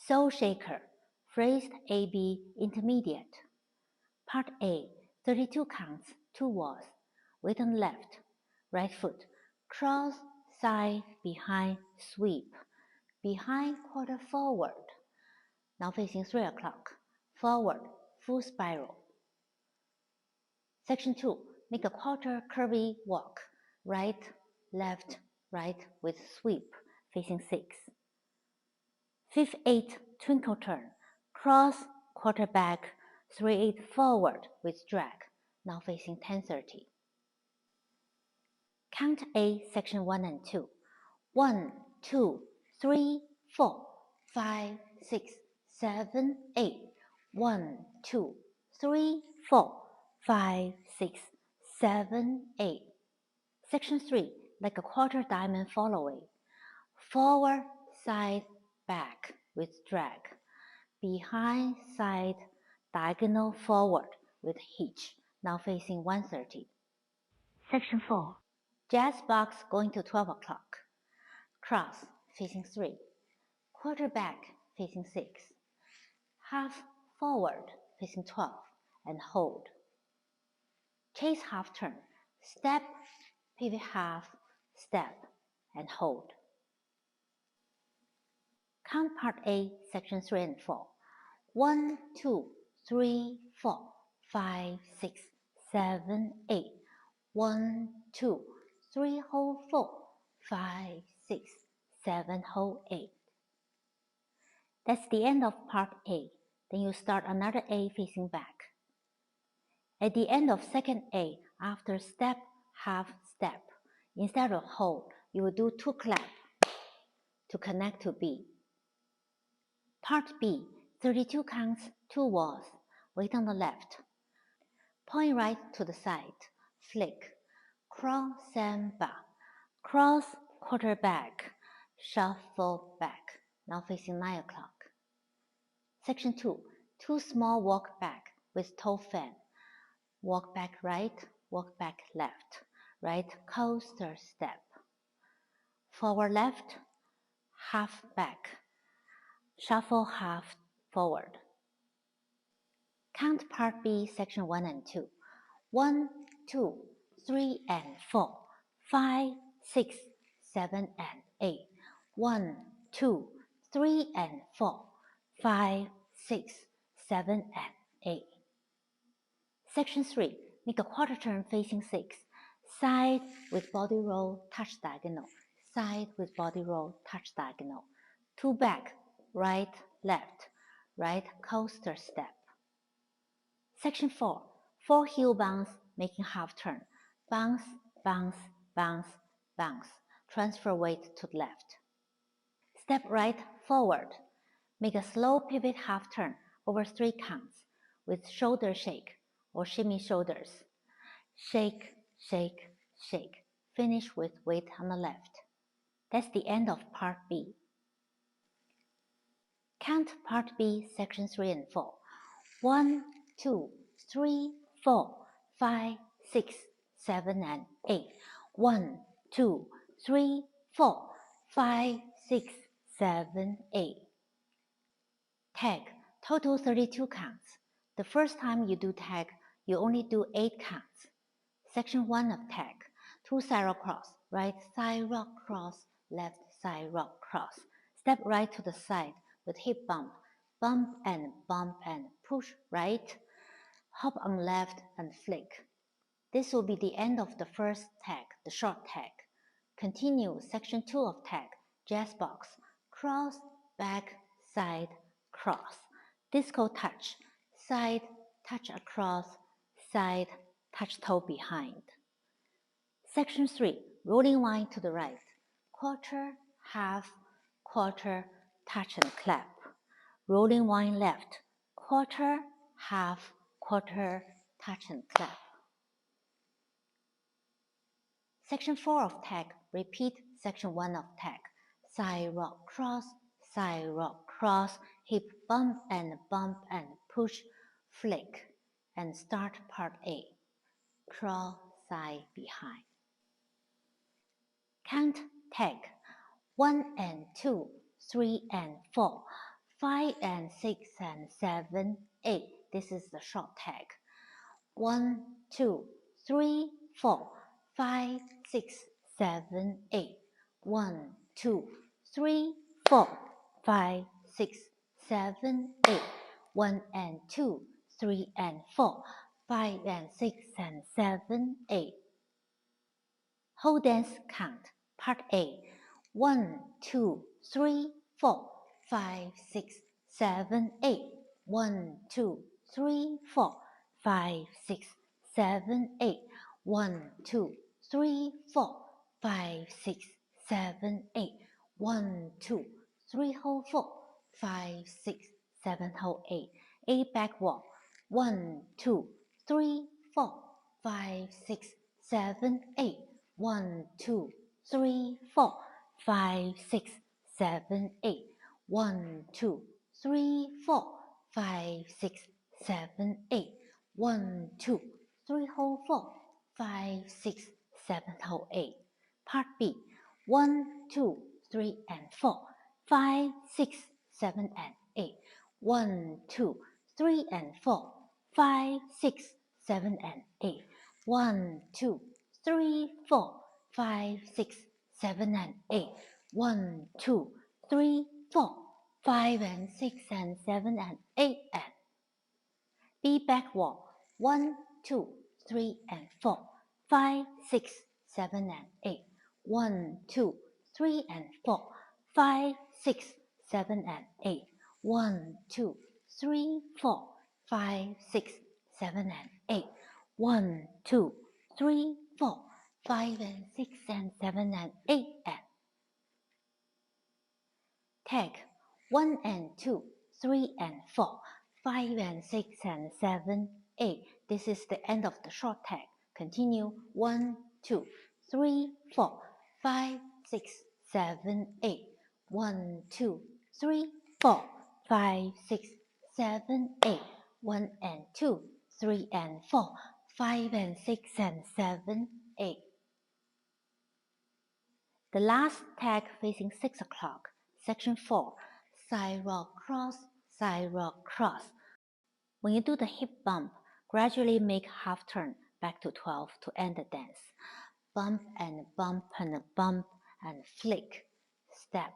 Soul shaker, phrased AB intermediate. Part A, 32 counts, 2 walls. Weight on the left. Right foot, cross, side, behind, sweep. Behind, quarter forward. Now facing 3 o'clock. Forward, full spiral. Section 2, make a quarter curvy walk. Right, left, right with sweep, facing 6. Fifth 8, twinkle turn. Cross, quarter back, 3/8 forward with drag. Now facing 10:30. Count A, section 1 and 2. 1, 2, 3, 4, 5, 6, 7, 8. 1, 2, 3, 4, 5, 6, 7, 8. Section 3, like a quarter diamond following. Forward, side, back with drag. Behind, side, diagonal forward with hitch. Now facing 1:30. Section 4. Jazz box going to 12 o'clock. Cross facing 3. Quarter back facing 6. Half forward facing 12 and hold. Chase half turn. Step, pivot half, step and hold. Count part A, section 3 and 4. 1, 2, 3, 4, 5, 6, 7, 8. 1, 2, 3, hold 4, 5, 6, 7, hold 8. That's the end of part A. Then you start another A facing back. At the end of second A, after step, half step, instead of hold, you will do 2 clap to connect to B. Part B, 32 counts, 2 walls, weight on the left. Point right to the side, flick, cross samba, cross, quarter back, shuffle back, now facing 9 o'clock. Section 2, 2 small walk back with toe fan. Walk back right, walk back left, right coaster step. Forward left, half back, shuffle half forward. Count part B, section 1 and 2. 1, 2, 3 and 4, 5, 6, 7 and 8. 1, 2, 3 and 4, 5, 6, 7 and 8. Section 3, make a quarter turn facing 6. Side with body roll, touch diagonal. Side with body roll, touch diagonal. 2 back, right, left, right coaster step. Section 4, 4 heel bounce, making half turn. Bounce, bounce, bounce, bounce. Transfer weight to the left. Step right, forward. Make a slow pivot half turn over 3 counts with shoulder shake or shimmy shoulders. Shake, shake, shake. Finish with weight on the left. That's the end of part B. Count part B, section 3 and 4. 1, 2, 3, 4, 5, 6, 7 and 8. 1, 2, 3, 4, 5, 6, 7, 8. Tag, total 32 counts. The first time you do tag, you only do 8 counts. Section 1 of tag, 2 side rock cross, right side rock cross, left side rock cross. Step right to the side with hip bump, bump and push right. Hop on left and flick. This will be the end of the first tag, the short tag. Continue section 2 of tag, jazz box, cross, back, side, cross. Disco touch, side, touch across, side, touch toe behind. Section 3, rolling wine to the right. Quarter, half, quarter, touch and clap. Rolling wine left. Quarter, half, quarter, touch and clap. Section 4 of tag, repeat section 1 of tag. Side rock cross, hip bump and push, flick, and start part A. Cross, side, behind. Count tag 1 and 2, 3 and 4, 5 and 6 and 7, 8. This is the short tag. 1, 2, 3, 4, 5, 6, 7, 8. 1, 2, 3, 4, 5, 6, 7, 8. 1 and 2, 3 and 4, 5 and 6 and 7, 8. Whole dance count, part A. 1, 2, 3, 4, 5, 6, 7, 8. 1, 2, 3, 4, 5, 6, 7, 8. 1, 2, 3, 4, 5, 6, 7, 8. 1, 2, 3 whole 4, 5, 6, 7 whole 8. 8 back walk. 1, 2, 3, 4, 5, 6, 7, 8. 1, 2, 3, 4, 5, 6, 7, 8. 1, 2, 3, 4, 5, 6, 7, 8. 1, 2, 3 whole 4, 5, 6, 7 whole 8. Part B. 1, 2, 3 and 4, 5, 6, 7 and 8. 1, 2, 3 and 4, 5, 6, 7 and 8. 1, 2, 3, 4, 5, 6, 7 and 8. 1, 2, 3, 4, 5 and 6 and 7 and 8 and B back walk. 1, 2, 3 and 4, 5, 6, 7 and 8. 1, 2, 3 and 4, 5, 6, 7 and 8. 1, 2, 3, 4, 5, 6, 7 and 8. 1, 2, 3, 4, 5 and 6 and 7 and 8 and tag 1 and 2, 3 and 4, 5 and 6 and 7, 8. This is the end of the short tag. Continue 1, 2, 3, 4, 5, 6, 7, 8. 1, 2, 3, 4, 5, 6, 7, 8. 1 and 2, 3 and 4, 5 and 6 and 7, 8. The last tag facing 6 o'clock. Section 4. Side rock cross, side rock cross. When you do the hip bump, gradually make half turn back to 12 to end the dance. Bump and bump and bump and flick. Step,